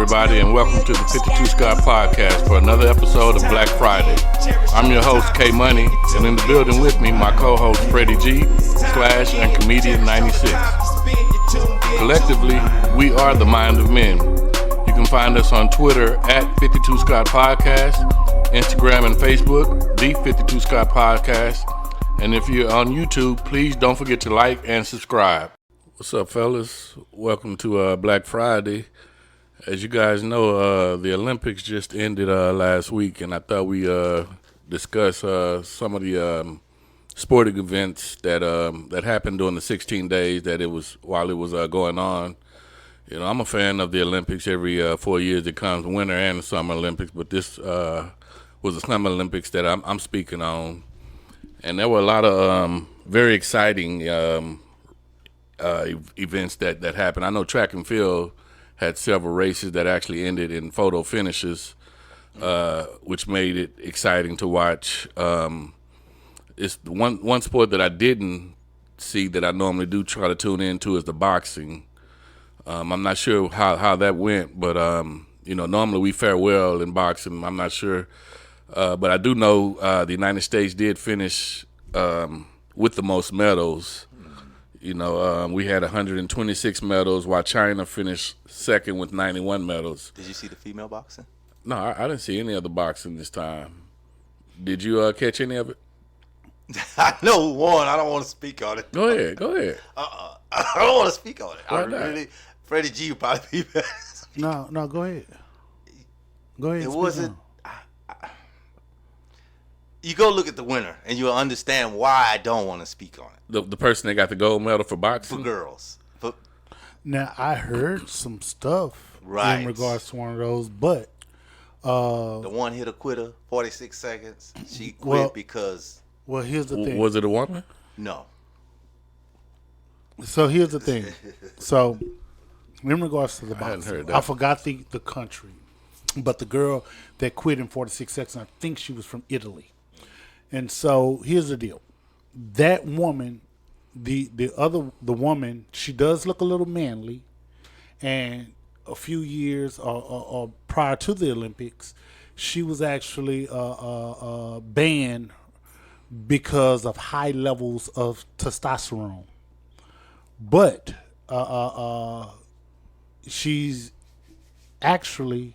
everybody, and welcome to the 52 Scott Podcast for another episode of Black Friday. I'm your host, K Money, and in the building with me, my co-host, Freddie G, Slash, and Comedian 96. Collectively, we are the Mind of Men. You can find us on Twitter at 52 Scott Podcast, Instagram and Facebook, the 52 Scott Podcast, and if you're on YouTube, please don't forget to like and subscribe. What's up, fellas? Welcome to Black Friday. As you guys know, the Olympics just ended last week, and I thought we discuss some of the sporting events that happened during the 16 days that it was going on. You know, I'm a fan of the Olympics. Every 4 years it comes, Winter and the Summer Olympics, but this was the Summer Olympics that I'm speaking on, and there were a lot of very exciting events that happened. I know track and field had several races that actually ended in photo finishes, which made it exciting to watch. It's the one sport that I didn't see that I normally do try to tune into is the boxing. I'm not sure how that went, but normally we fare well in boxing. I'm not sure, but I do know the United States did finish with the most medals. You know, we had 126 medals, while China finished second with 91 medals. Did you see the female boxing? No, I didn't see any of the boxing this time. Did you catch any of it? I know who won. I don't want to speak on it. Go ahead. I don't want to speak on it. Why not? Freddie G would probably be better. No, go ahead. Go ahead. It wasn't. You go look at the winner, and you'll understand why I don't want to speak on it. The person that got the gold medal for boxing? For girls. Now, I heard some stuff right in regards to one of those, but... the one hit a quitter, 46 seconds. She quit because... Well, here's the thing. Was it a woman? No. So, here's the thing. So, in regards to the I hadn't boxing, heard that. I forgot the country, but the girl that quit in 46 seconds, I think she was from Italy. And so, here's the deal. That woman, the woman, she does look a little manly, and a few years or prior to the Olympics, she was actually banned because of high levels of testosterone. But she's actually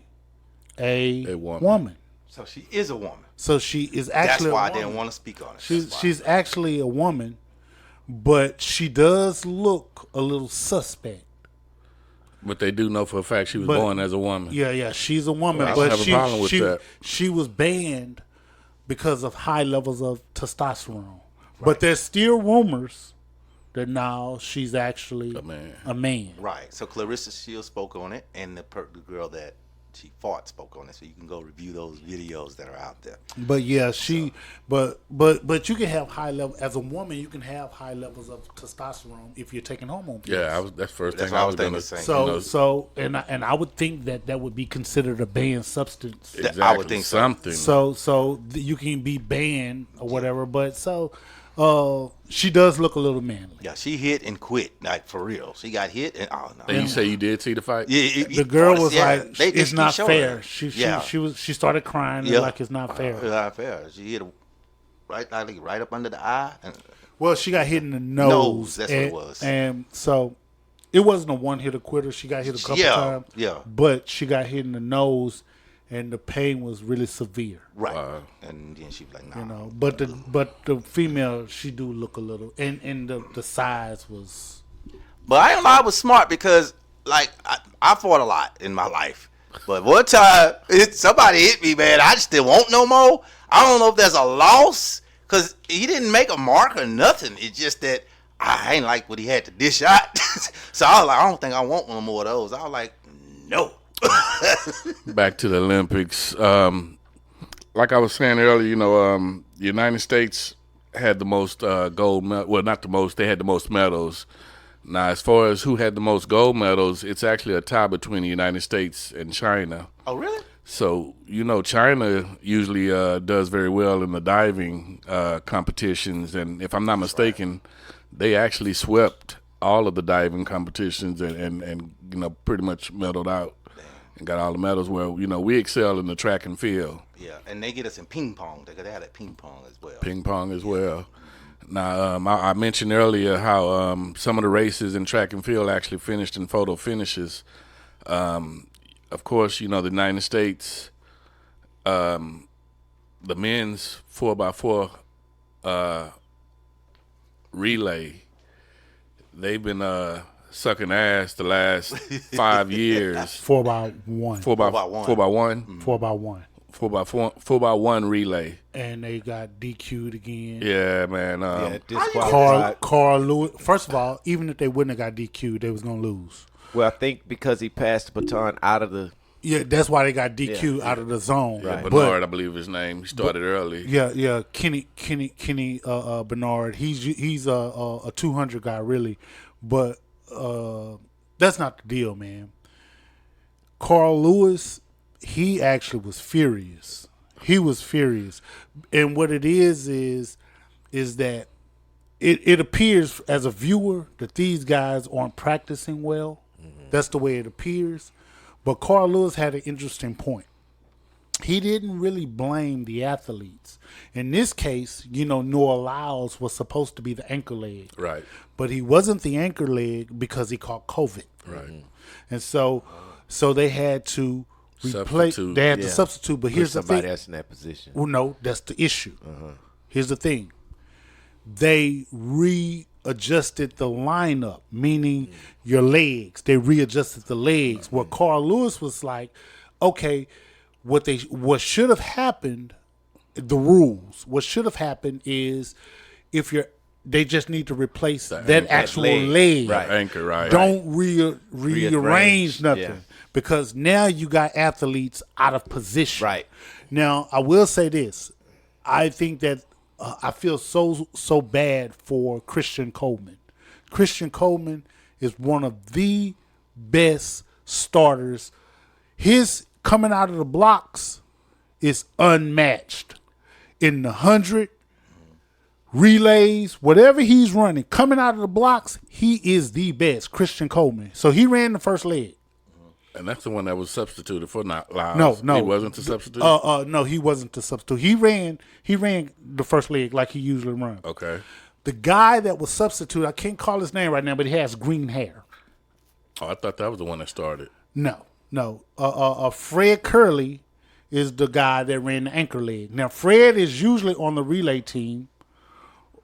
a woman. So she is a woman. So she is actually. That's why I didn't want to speak on it. She's actually a woman, but she does look a little suspect. But they do know for a fact she was born as a woman. Yeah, she's a woman, Well, I but don't have a problem with that. She was banned because of high levels of testosterone. Right. But there's still rumors that now she's actually a man. Right. So Clarissa Shields spoke on it, and the girl that she fought spoke on it. So you can go review those videos that are out there. But yeah, but you can have high level as a woman. You can have high levels of testosterone if you're taking hormone pills. Yeah, that's the first thing I was going to say. So I would think that would be considered a banned substance. Exactly. I would think something. So you can be banned or whatever. But she does look a little manly. Yeah, she hit and quit, like for real. She got hit and no. And you say you did see the fight? Yeah, the girl was like, "It's not fair." Her. She started crying like it's not fair. It's not fair. She hit right up under the eye. Well, she got hit in the nose. That's what it was. And so it wasn't a one-hitter quitter. She got hit a couple times. Yeah. But she got hit in the nose, and the pain was really severe. Right. And then she was like, nah. You know, but the female, she do look a little, and the size was. But I ain't lie, I was smart because like I fought a lot in my life. But one time somebody hit me, man. I just still won't no more. I don't know if there's a loss because he didn't make a mark or nothing. It's just that I ain't like what he had to dish out. So I was like, I don't think I want one more of those. I was like, no. Back to the Olympics. Like I was saying earlier, the United States had the most gold medals. Well, not the most. They had the most medals. Now, as far as who had the most gold medals, it's actually a tie between the United States and China. Oh, really? So, China usually does very well in the diving competitions. And if I'm not mistaken, they actually swept all of the diving competitions and pretty much medaled out and got all the medals. Where we excel in the track and field. Yeah, and they get us in ping pong. They had that ping pong as well. Ping pong as well. Now, I mentioned earlier how some of the races in track and field actually finished in photo finishes. Of course, the United States, the men's 4x4 relay, they've been sucking ass the last 5 years. 4x1. 4x1. 4x1. 4x1 relay. And they got DQ'd again. Yeah, man. Carl Lewis. First of all, even if they wouldn't have got DQ'd, they was gonna lose. Well, I think because he passed the baton out of the. Yeah, that's why they got DQ'd out of the zone. Right. Bernard, I believe his name. He started early. Yeah. Kenny Bernard. He's a 200 guy, really, but that's not the deal, man. Carl Lewis, he actually was furious. He was furious, and what it is that it appears as a viewer that these guys aren't practicing well. Mm-hmm. That's the way it appears. But Carl Lewis had an interesting point. He didn't really blame the athletes. In this case, Noah Lyles was supposed to be the anchor leg. Right. But he wasn't the anchor leg because he caught COVID. Right. And so they had to replace. They had to substitute. But here's the thing. Somebody else in that position. Well, no, that's the issue. Here's the thing. They readjusted the lineup, meaning your legs. They readjusted the legs. What Carl Lewis was like, okay, what should have happened, the rules. What should have happened is they just need to replace that actual leg. Right. Anchor, right. Don't rearrange nothing because now you got athletes out of position. Right. Now, I will say this. I think that I feel so bad for Christian Coleman. Christian Coleman is one of the best starters. His coming out of the blocks is unmatched. In the 100 relays, whatever he's running, coming out of the blocks, he is the best, Christian Coleman. So he ran the first leg. And that's the one that was substituted for Lyles. No. He wasn't the substitute? No, he wasn't the substitute. He ran the first leg like he usually runs. Okay. The guy that was substitute, I can't call his name right now, but he has green hair. Oh, I thought that was the one that started. No. Fred Curley is the guy that ran the anchor leg. Now, Fred is usually on the relay team.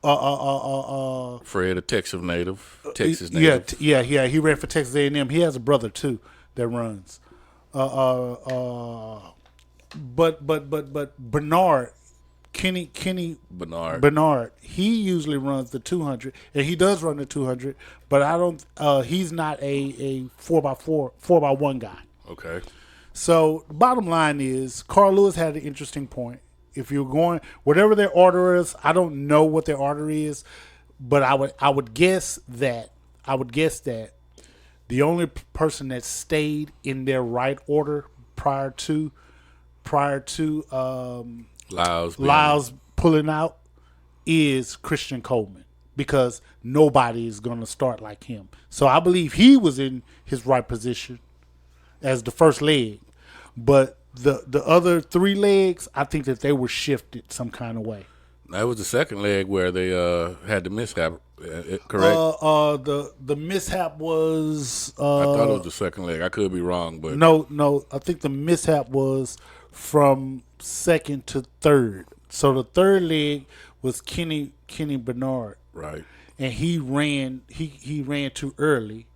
Fred, a Texas native. Yeah. He ran for Texas A&M. He has a brother too that runs. But Bernard, Kenny Bernard, he usually runs the 200, and he does run the 200. But I don't. He's not a 4x1 guy. Okay. So the bottom line is, Carl Lewis had an interesting point. If you're going, whatever their order is, I don't know what their order is, but I would guess that the only person that stayed in their right order prior to Lyles pulling out is Christian Coleman, because nobody is going to start like him. So I believe he was in his right position as the first leg, but the other three legs, I think that they were shifted some kind of way. That was the second leg where they had the mishap, correct? The mishap was. I thought it was the second leg. I could be wrong, but no. I think the mishap was from second to third. So the third leg was Kenny Bernard, right? And he ran too early.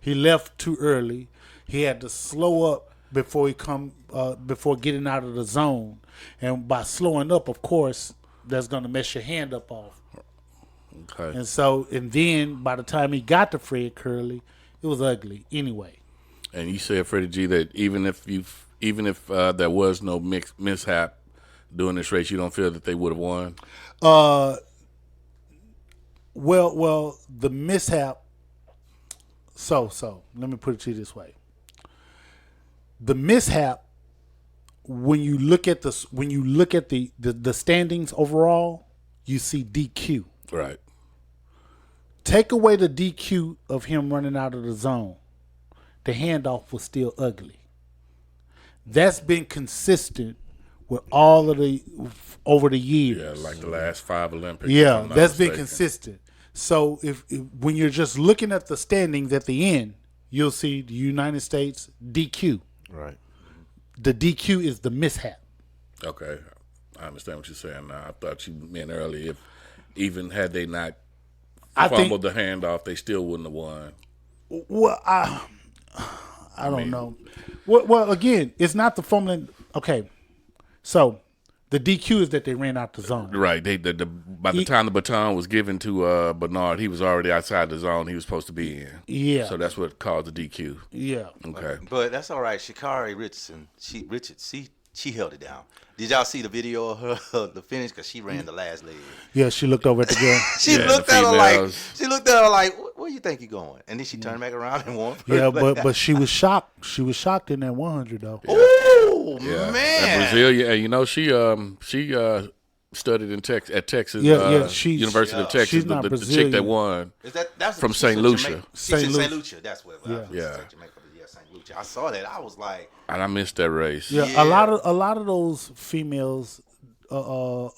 He left too early. He had to slow up before getting out of the zone, and by slowing up, of course, that's going to mess your hand up off. Okay. And then by the time he got to Fred Curley, it was ugly anyway. And you said, Freddie G, that even if there was no mishap during this race, you don't feel that they would have won? Well, the mishap. So let me put it to you this way. The mishap, when you look at the standings overall, you see DQ. Right. Take away the DQ of him running out of the zone, the handoff was still ugly. That's been consistent with all of the over the years. Yeah, like the last 5 Olympics. if Yeah, I'm not that's been mistaken. consistent. So if when you're just looking at the standings at the end, you'll see the United States DQ. Right. The DQ is the mishap. Okay, I understand what you're saying now. I thought you meant earlier if even had they not I think- fumbled the handoff, they still wouldn't have won. Well, I don't know. Well, again, it's not the fumbling. Okay, so the DQ is that they ran out the zone. Right. By the time the baton was given to Bernard, he was already outside the zone he was supposed to be in. Yeah. So that's what caused the DQ. Yeah. Okay. But that's all right. Sha'Carri Richardson, she held it down. Did y'all see the video of her the finish? Because she ran the last leg. Yeah, she looked over at the girl. She Yeah, looked the at her like females. where you think you going? And then she turned back around and won. Yeah, but she was shocked. She was shocked in that 100 though. Oh Yeah. man, And Brazil, yeah, you know, she studied in at Texas, she's University of Texas. she's not the chick Brazilian. that won. that's From she's St. from Lucia. Jamaica. She's St. in Lucia. St. Lucia. That's what. Yeah. Yeah. St. Lucia. I saw that. I was like, And I missed that race. Yeah, Yeah. a lot of those females, a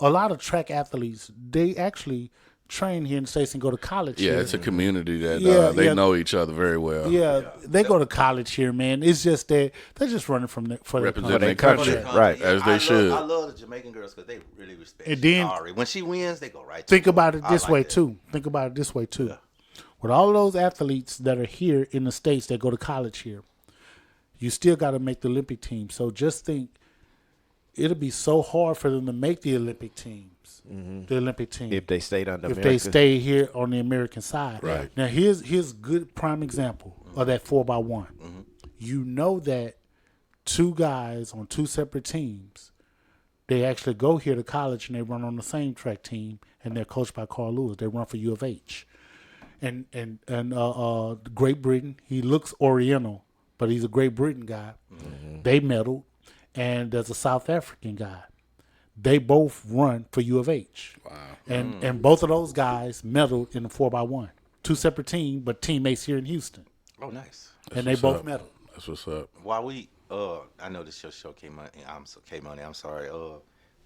lot of track athletes, they actually train here in the States and go to college Yeah, here. it's a community that Yeah, they yeah. know each other very well. Yeah, they go to college here, man. It's just that they're just running for their Representing country. their country. country. Right. As they should. I love the Jamaican girls because they really respect And then- Sha'Carri. When she wins, they go right. To Think her. about it I this like way that. too. Think about it this way too. With all of those athletes that are here in the States that go to college here, you still got to make the Olympic team. So just think, it'll be so hard for them to make the Olympic teams. The Olympic team. If they stayed under if America. they stay here on the American side. Right. Now here's a good prime example of that 4x1. You know that 2 guys on 2 separate teams, they actually go here to college and they run on the same track team and they're coached by Carl Lewis. They run for U of H. And Great Britain, he looks Oriental, but he's a Great Britain guy. They medaled. And there's a South African guy. They both run for U of H. Wow. And both of those guys medaled in the 4x1. 2 separate teams, but teammates here in Houston. Oh, nice. And they what's both up. medaled. That's what's up. While we, I know this show came on. I'm sorry.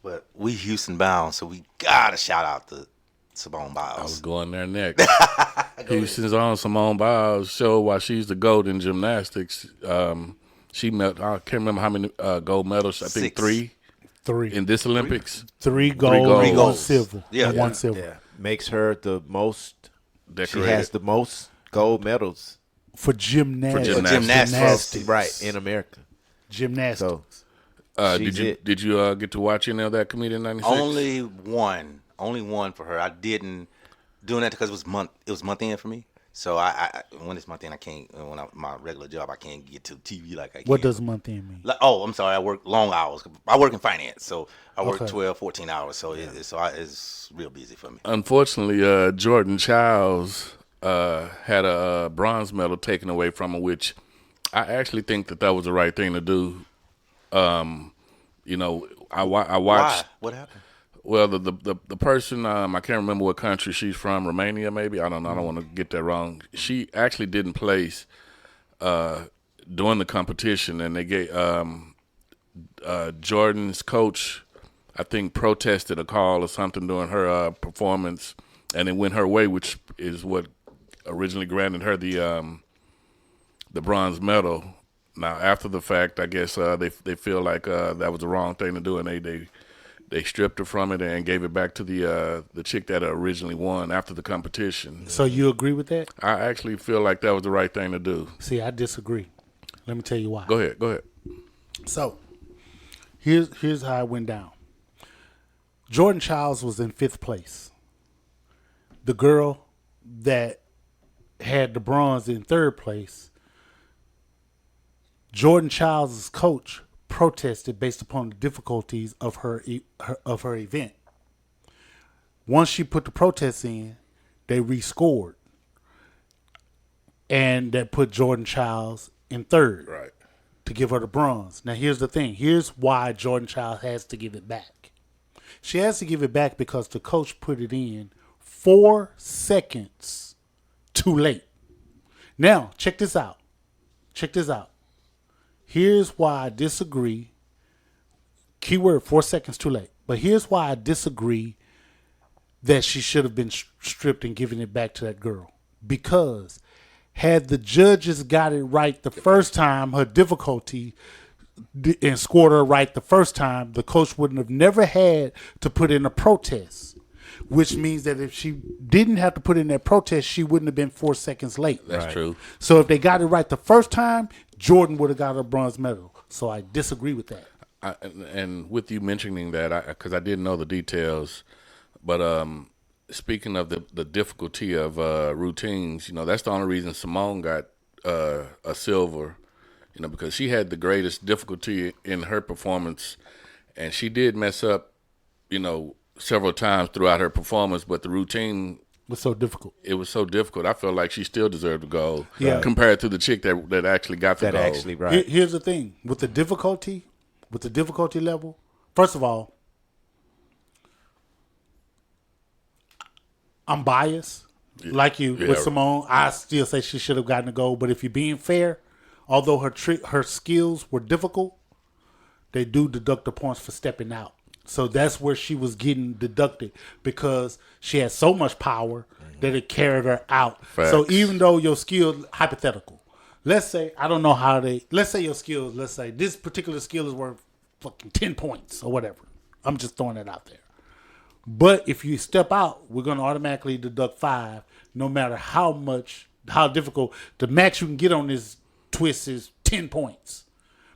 But we Houston bound, so we gotta shout out to Simone I was Biles. going there next. Houston's on Simone Biles' show while she's the GOAT in gymnastics. She met, I can't remember how many gold medals. I think 6. 3 3. in this Olympics. 3 gold, gold. 1 golds. silver. Yeah. And 1 silver. Yeah. Makes her the most. She Decorated. has the most gold medals. For gymnastics. For gymnastics. Right. In America. Gymnastics. So Did she's you it. Did you get to watch any of that Comedian 96? Only one for her. I didn't doing that because it was month end for me. So I when it's month end, I can't. My regular job, I can't get to TV like I can. What does month end mean? Like, I'm sorry. I work long hours. I work in finance, so I work Okay. 12, 14 hours. So it's real busy for me. Unfortunately, Jordan Childs had a bronze medal taken away from him, which I actually think that was the right thing to do. You know, I watched. Why? What happened? Well, the person, I can't remember what country she's from, Romania maybe. I don't know. I don't want to get that wrong. She actually didn't place during the competition, and they gave Jordan's coach, I think, protested a call or something during her performance, and it went her way, which is what originally granted her the bronze medal. Now, after the fact, I guess they feel like that was the wrong thing to do, and they stripped her from it and gave it back to the chick that originally won after the competition. So you agree with that? I actually feel like that was the right thing to do. See, I disagree. Let me tell you why. Go ahead. So here's how it went down. Jordan Childs was in 5th place. The girl that had the bronze in 3rd place, Jordan Childs' coach protested based upon the difficulties of her event. Once she put the protests in, they rescored, and that put Jordan Childs in 3rd. Right. To give her the bronze. Now, here's the thing. Here's why Jordan Child has to give it back. She has to give it back because the coach put it in 4 seconds too late. Now, check this out. Here's why I disagree. Keyword 4 seconds too late. But here's why I disagree that she should have been stripped and given it back to that girl. Because had the judges got it right the first time, her difficulty, and scored her right the first time, the coach wouldn't have never had to put in a protest. Which means that if she didn't have to put in that protest, she wouldn't have been 4 seconds late. That's true. So if they got it right the first time, Jordan would have got a bronze medal. So I disagree with that. And with you mentioning that, because I didn't know the details, but speaking of the difficulty of routines, that's the only reason Simone got a silver, because she had the greatest difficulty in her performance, and she did mess up, several times throughout her performance, but the routine was so difficult. It was so difficult. I felt like she still deserved the gold compared to the chick that actually got the gold. Actually, right. Here's the thing. With the difficulty level, first of all, I'm biased. Like you with Simone, I still say she should have gotten the gold. But if you're being fair, although her skills were difficult, they do deduct the points for stepping out. So that's where she was getting deducted because she had so much power that it carried her out. Facts. So even though your skill, hypothetical, let's say, I don't know how let's say your skills, let's say this particular skill is worth fucking 10 points or whatever. I'm just throwing it out there. But if you step out, we're going to automatically deduct 5, no matter how difficult. The max you can get on this twist is 10 points.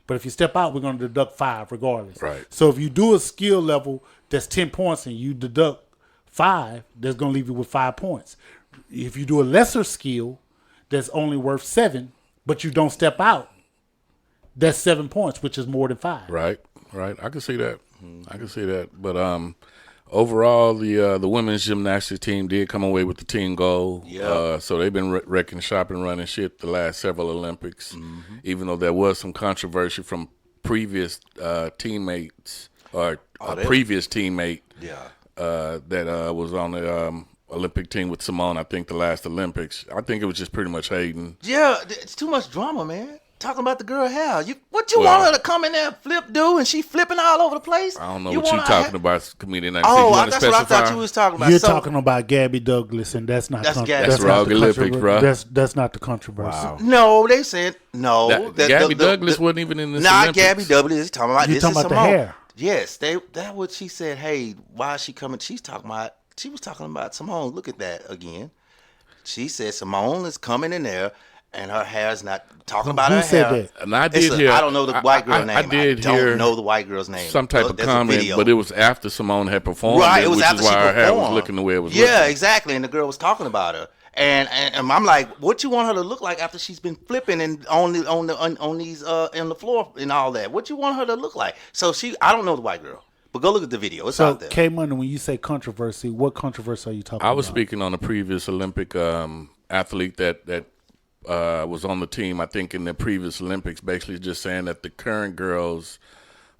But if you step out, we're going to deduct 5 regardless. Right. So if you do a skill level that's 10 points and you deduct 5, that's going to leave you with 5 points. If you do a lesser skill that's only worth 7, but you don't step out, that's 7 points, which is more than 5. Right. I can see that. I can see that. But overall, the women's gymnastics team did come away with the team gold. Yeah. So they've been wrecking shop and running shit the last several Olympics, even though there was some controversy from previous teammates or a previous teammate that was on the Olympic team with Simone, I think, the last Olympics. I think it was just pretty much hating. Yeah, it's too much drama, man. Talking about the girl hair. What you want her to come in there and do and she flipping all over the place? I don't know what you talking about, comedian. That's what I thought you was talking about. You're talking about Gabby Douglas, and that's not That's Raw Olympics, bro. That's not the controversy. Wow. No, they said no. Gabby Douglas wasn't even in this. Not Olympics. Gabby Douglas is talking about. You're this talking is about Simone. the hair. Yes, that what she said. Hey, why is she coming? She was talking about Simone. Look at that again. She said Simone is coming in there. And her hair's not talking about Who her said hair. that? And I did hear. I don't know the white girl's name. I don't know the white girl's name. Some type of comment, but it was after Simone had performed. Right, it was which after is why she her performed. hair was looking the way it was. Yeah, looking. exactly. And the girl was talking about her. And I'm like, what you want her to look like after she's been flipping and on the floor and all that? What you want her to look like? So I don't know the white girl. But go look at the video. It's out there. K Money, when you say controversy, what controversy are you talking about? I was speaking on a previous Olympic athlete that was on the team, I think, in the previous Olympics, basically just saying that the current girls,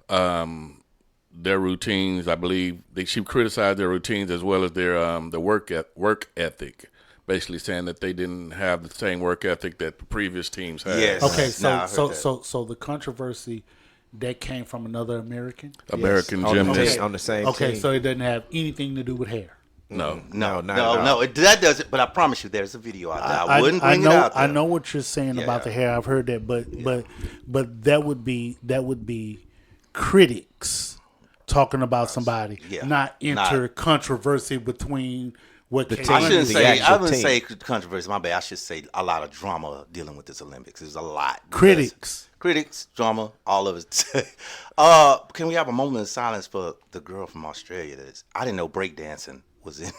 their routines, I believe, she criticized their routines as well as their work ethic, basically saying that they didn't have the same work ethic that the previous teams had. Yes. Okay, so so the controversy that came from another American Gymnast. On the same Okay, team. so it doesn't have anything to do with hair. No. That doesn't. But I promise you, there's a video out there. I wouldn't bring it out there. I know what you're saying about the hair. I've heard that, but that would be critics talking about somebody, not enter controversy between what the I shouldn't say. I wouldn't team. say controversy. My bad. I should say a lot of drama dealing with this Olympics. There's a lot. Critics, drama, all of it. Can we have a moment of silence for the girl from Australia? I didn't know breakdancing was in.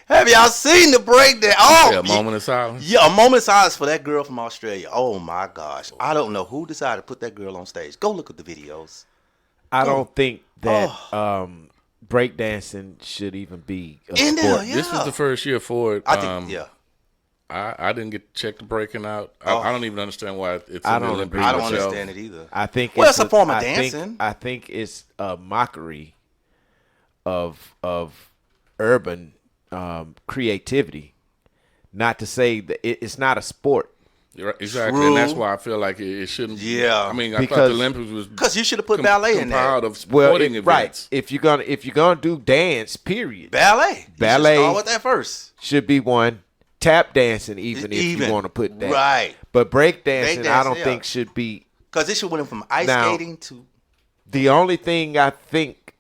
Have y'all seen the breakdance? Oh, a moment of silence. Yeah, a moment of silence for that girl from Australia. Oh my gosh, I don't know who decided to put that girl on stage. Go look at the videos. I don't think that breakdancing should even be a sport. This was the first year for it. I think, I didn't get to check the breaking out. I don't even understand why it's I in the don't Olympics. I don't myself. understand it either. I think it's a form of dancing. I think it's a mockery of urban creativity. Not to say that it's not a sport. You're right, exactly, True. and that's why I feel like it shouldn't. Yeah. I mean, I thought Because- the Olympics was Because you should have put ballet in there. compiled of sporting events. Right. If you're gonna do dance, period, Ballet. Ballet. You should start with that first. should be one. Tap dancing, even if Even. you want to put that. Right. But break dancing, I Breakdancing, don't yeah. think should be. Because it should went from ice Now- skating to. The only thing I think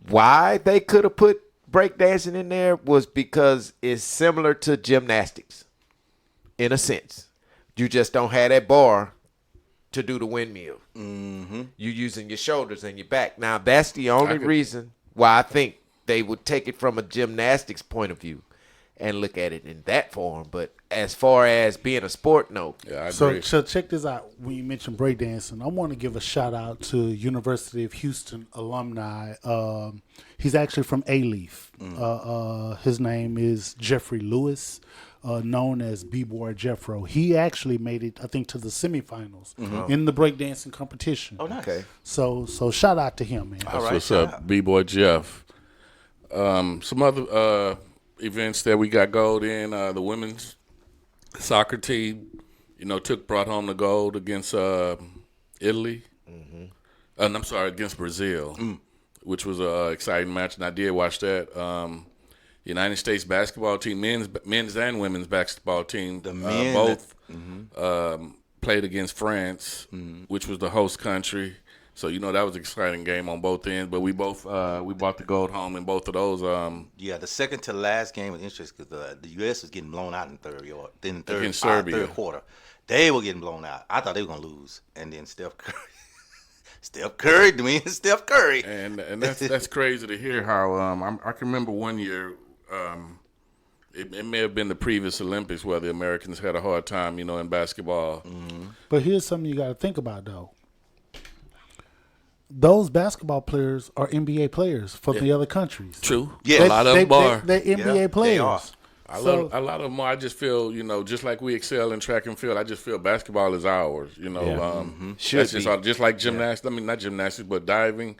why they could have put breakdancing in there was because it's similar to gymnastics, in a sense. You just don't have that bar to do the windmill. Mm-hmm. You're using your shoulders and your back. Now, that's the only reason why I think they would take it from a gymnastics point of view and look at it in that form. But as far as being a sport, no. Yeah, I So, agree. so check this out. When you mentioned breakdancing, I want to give a shout out to University of Houston alumni. He's actually from A-Leaf. His name is Jeffrey Lewis, known as B-Boy Jeffro. He actually made it, I think, to the semifinals in the breakdancing competition. Oh, nice. Okay. So shout out to him, man. All That's right, what's shout up, out. B-Boy Jeff. Some other events that we got gold in. The women's soccer team, brought home the gold against Italy. And I'm sorry, against Brazil, which was an exciting match, and I did watch that. United States basketball team, men's and women's basketball team, men both played against France, which was the host country. So that was an exciting game on both ends. But we both we brought the gold home in both of those. Yeah, the second to last game was interesting because the U.S. was getting blown out in Against Serbia. third quarter. They were getting blown out. I thought they were going to lose. And then Steph Curry, doing Steph Curry. And that's crazy to hear how I can remember one year. It may have been the previous Olympics where the Americans had a hard time, in basketball. But here's something you got to think about, though. Those basketball players are NBA players from the other countries. True. Yeah. A lot of them are. They're NBA Yeah, players. they are. A lot of them are. I just feel, just like we excel in track and field, I just feel basketball is ours. Should That's be. just like gymnastics. I mean, not gymnastics, but diving.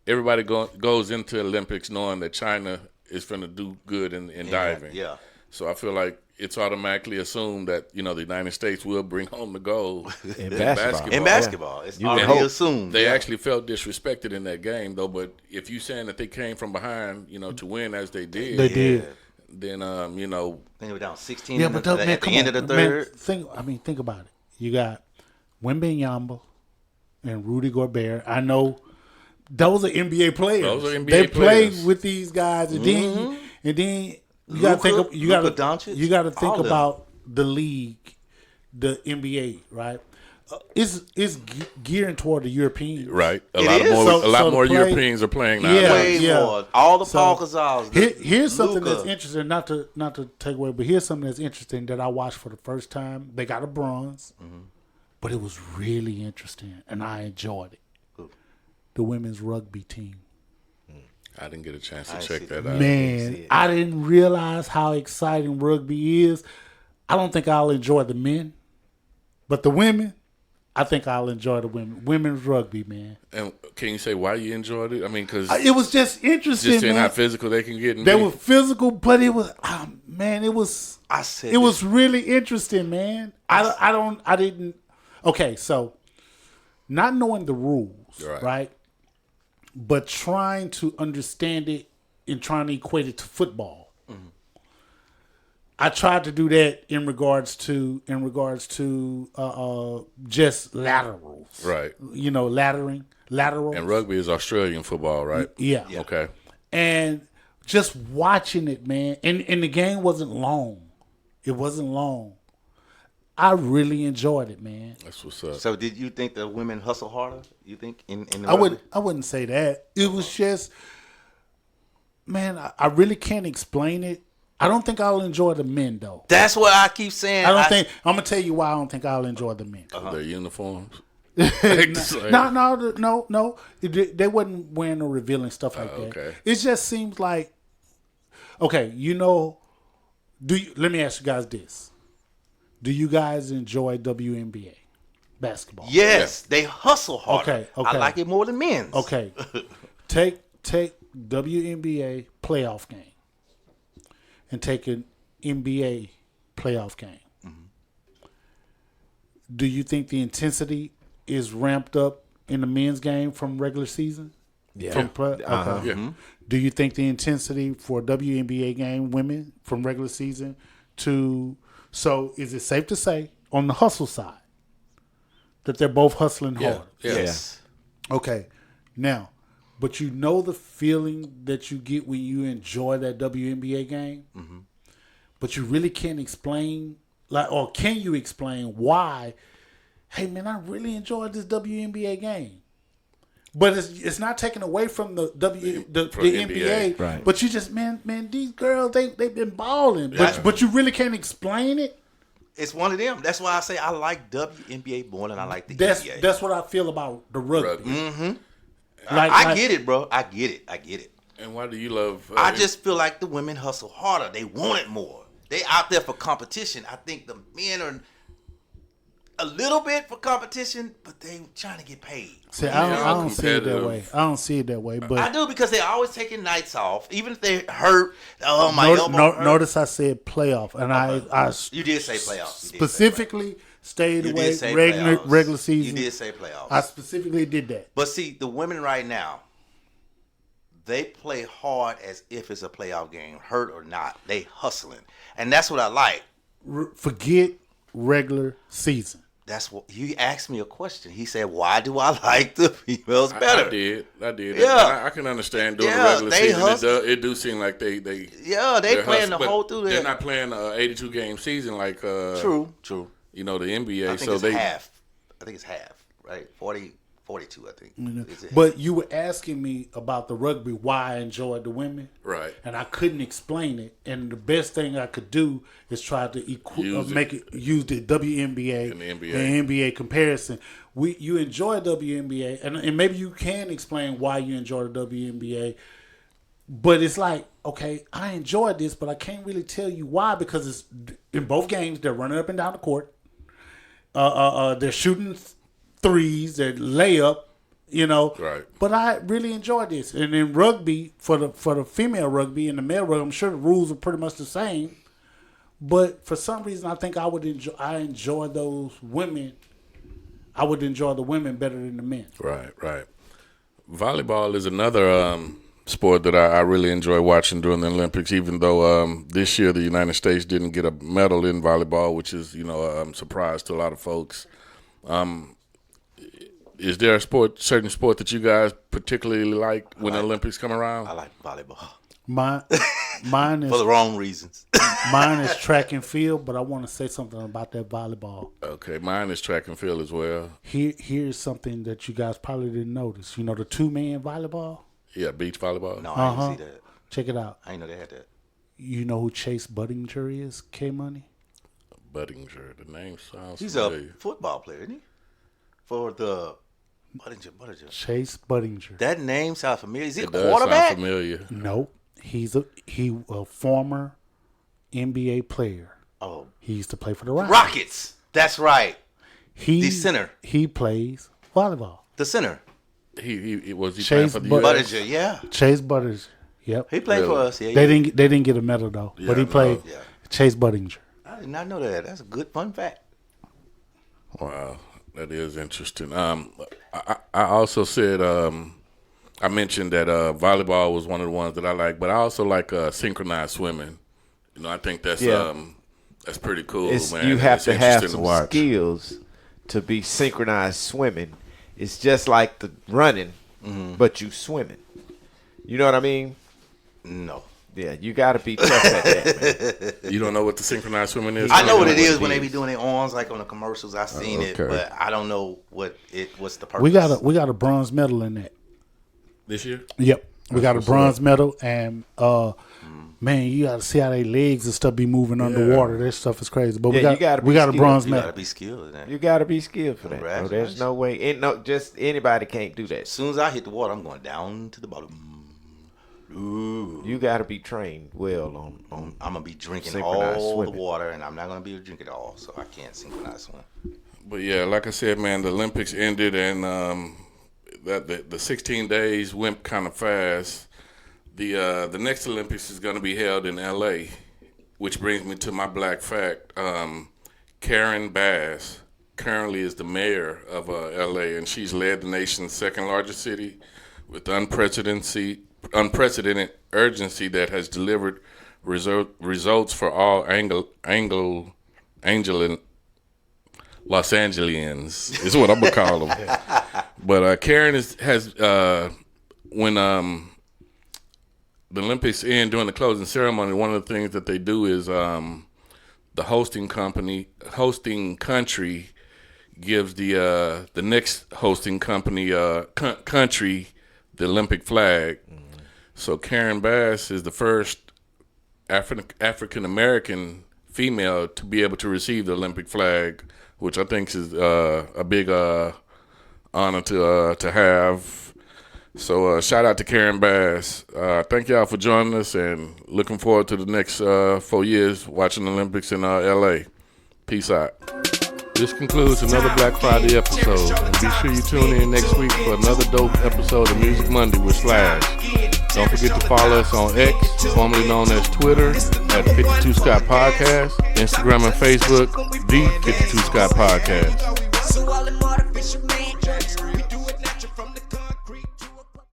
Everybody goes into Olympics knowing that China is going to do good in diving. Yeah. So I feel like it's automatically assumed that the United States will bring home the gold in basketball. In basketball, it's You would already hope. assumed. They yeah. actually felt disrespected in that game, though. But if you saying that they came from behind, to win as they did, They did. then I think they were down 16 Yeah, at but the man, come end on, of the man, third. think about it. You got Wembanyama and Rudy Gobert. I know those are NBA players. Those are NBA they players. played with these guys, and then you got to think. Luka, You got Luka Doncic, to all think of them. about the league, the NBA, right? It's gearing toward the Europeans, right, a It lot is. more So to play- Europeans are playing now. Yeah. Way more. All the Paul Gasols. Here's something Luka. that's interesting. Not to take away, but here's something that's interesting that I watched for the first time. They got a bronze, but it was really interesting, and I enjoyed it. Who? The women's rugby team. I didn't get a chance to I check see that that. out. see Man, it. I didn't realize how exciting rugby is. I don't think I'll enjoy the men, but the women, I think I'll enjoy the women. Women's rugby, man. And can you say why you enjoyed it? I mean, because It was just interesting, just seeing man. how physical they can get. And They be. were physical, but it was, man, it was. I said It was really interesting, man. I didn't. Okay, so not knowing the rules, right? But trying to understand it and trying to equate it to football. I tried to do that in regards to just laterals, Right. laterals. And rugby is Australian football, right? Yeah. Okay. And just watching it, man, and the game wasn't long. It wasn't long. I really enjoyed it, man. That's what's up. So did you think the women hustle harder? You think in the I wouldn't say that. It was just, man, I really can't explain it. I don't think I'll enjoy the men though. That's what I keep saying. I'm gonna tell you why I don't think I'll enjoy the men. Their uniforms. No. They wasn't wearing or revealing stuff like that. okay. It just seems like, okay, let me ask you guys this. Do you guys enjoy WNBA basketball? Yes, they hustle harder. Okay. I like it more than men's. Okay. Take WNBA playoff game and take an NBA playoff game. do you think the intensity is ramped up in the men's game from regular season? Yeah. Okay. Yeah. Do you think the intensity for WNBA game women from regular season to so is it safe to say on the hustle side that they're both hustling Yeah. hard? Yes. Okay. Now, but you know the feeling that you get when you enjoy that WNBA game, but you really can't explain or can you explain why? Hey man, I really enjoyed this WNBA game. But it's not taken away from the NBA. Right. But you just man, these girls they've been balling. But you really can't explain it. It's one of them. That's why I say I like WNBA more than I like the NBA. That's what I feel about the rugby. I get it, bro. I get it. And why do you love? I just feel like the women hustle harder. They want it more. They out there for competition. I think the men are a little bit for competition, but they trying to get paid. See, I don't see it that competitive. way. I don't see it that way. But I do because they always taking nights off, even if they hurt. Oh my elbow hurt. Notice I said playoff, and I You did say playoffs. You did say specifically stayed You away did say regular playoffs. season. You did say playoffs. I specifically did that. But see, the women right now, they play hard as if it's a playoff game, hurt or not. They hustling, and that's what I like. Forget regular season. That's what he asked me a question. He said, "Why do I like the females better?" I did. Yeah. I can understand during Yeah, the regular they season. hustle. It do seem like they Yeah, they they're playing the hustling, whole but through they're there. not playing a 82 game season like True. you know, the NBA. I think So it's they half. I think it's half, right? 42, I think. Is it But you were asking me about the rugby, why I enjoyed the women, right. and I couldn't explain it. And the best thing I could do is try to use the WNBA And the NBA. the NBA comparison. You enjoy WNBA, and maybe you can explain why you enjoy the WNBA. But it's like, okay, I enjoyed this, but I can't really tell you why because it's in both games they're running up and down the court. They're shooting threes, they're layup, you know. Right. But I really enjoyed this. And in rugby, for the female rugby and the male rugby, I'm sure the rules are pretty much the same. But for some reason, I think I enjoy those women. I would enjoy the women better than the men. Right. Volleyball is another sport that I really enjoy watching during the Olympics, even though this year the United States didn't get a medal in volleyball, which is, a surprise to a lot of folks. Is there a certain sport that you guys particularly like when the Olympics come around? I like volleyball Mine is for the wrong reasons. mine is track and field, but I want to say something about that volleyball. Okay, mine is track and field as well. Here's something that you guys probably didn't notice. You know the 2-man volleyball? Yeah, beach volleyball. No, I didn't see that. Check it out. I didn't know they had that. You know who Chase Budinger is, K-Money? Budinger, the name sounds He's familiar. a football player, isn't he? For the Budinger. Chase Budinger. That name sounds familiar. Is he a It does sound quarterback? familiar. Nope. He's a former NBA player. Oh, He used to play for the Rockets. Rockets. That's right. The center. He plays volleyball. The center. He was Chase playing for the Bud- US? Budinger, yeah. Chase Budinger. Yep. He played for Really? us. Yeah, They didn't get a medal though, but he I played know. Yeah. Chase Budinger. I did not know that. That's a good fun fact. Wow, that is interesting. I also said I mentioned that volleyball was one of the ones that I like, but I also like synchronized swimming. I think that's that's pretty cool, man. You have It's to have interesting some to watch. skills to be synchronized swimming. It's just like the running, but you swimming. You know what I mean? No. Yeah, you got to be tough at that, man. You don't know what the synchronized swimming is? I know what it what is it when they is. be doing their arms like on the commercials. I've seen it, okay. but I don't know what's the purpose. We got a bronze medal in that. This year? Yep. We got a what's bronze medal, and man, you got to see how they legs and stuff be moving underwater. That stuff is crazy. But Yeah, you gotta we be got a skilled. bronze You gotta medal. be skilled in that. You got to be skilled for that. Bro. There's Congratulations. no way. Just anybody can't do that. As soon as I hit the water, I'm going down to the bottom. Ooh. You got to be trained well on I'm gonna be drinking synchronized all swimming. the water, and I'm not gonna be able to drink it all, so I can't synchronize swim. But yeah, like I said, man, the Olympics ended, and the 16 days went kind of fast. The next Olympics is going to be held in L.A., which brings me to my black fact. Karen Bass currently is the mayor of LA, and she's led the nation's second largest city with unprecedented urgency that has delivered results for all Los Angelians is what I'm gonna call them. But Karen has when the Olympics end during the closing ceremony, one of the things that they do is the hosting country gives the next hosting country the Olympic flag. So Karen Bass is the first African American female to be able to receive the Olympic flag, which I think is a big honor to have. So shout out to Karen Bass. Thank y'all for joining us, and looking forward to the next 4 years watching the Olympics in LA. Peace out. This concludes another Black Friday episode, and be sure you tune in next week for another dope episode of Music Monday with Slash. Don't forget to follow us on X, formerly known as Twitter, at 52 Scott Podcast, Instagram and Facebook, The 52 Scott Podcast.